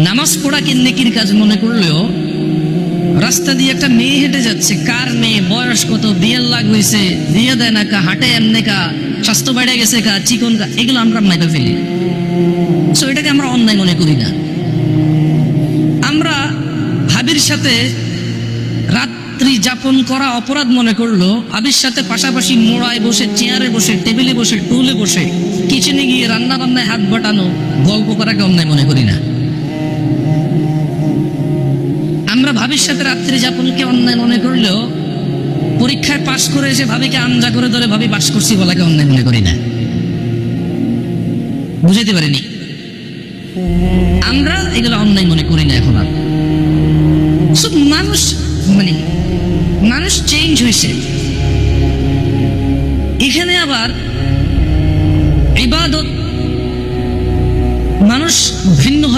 নামাজ পড়াকে নেকির কাজ মনে করলেও রাস্তা দিয়ে একটা মেয়ে হেঁটে যাচ্ছে, কার মেয়ে, বয়স কত, বিয়ের লাগ হয়েছে, দিয়ে দেয় না কা, হাটে এমনি কা, স্বাস্থ্য বেড়ে গেছে কা, চিকন কা, এগুলো আমরা মাইপে ফেলি। সো এটাকে আমরা অন্যায় মনে করি না। আমরা ভাবির সাথে রাত্রি যাপন করা অপরাধ মনে করলো, ভাবির সাথে পাশাপাশি মোড়ায় বসে, চেয়ারে বসে, টেবিলে বসে, টুলে বসে, কিচেনে গিয়ে রান্না বান্নায় হাত বাটানো, গল্প করাকে অন্যায় মনে করি না। আমরা ভাবির সাথে রাত্রি যাপনকে অন্যায় মনে করলেও পরীক্ষায় পাশ করে এসে ভাবিকে আমজা করে ধরে ভাবি পাশ করছি বলাকে অন্যায় মনে করি না। বুঝাইতে পারিনি? আমরা এগুলো অন্যায় মনে করি না এখন আর। মানুষ চেঞ্জ হয়েছে। এখানে আবার ইবাদত মানুষ ভিন্নভাবে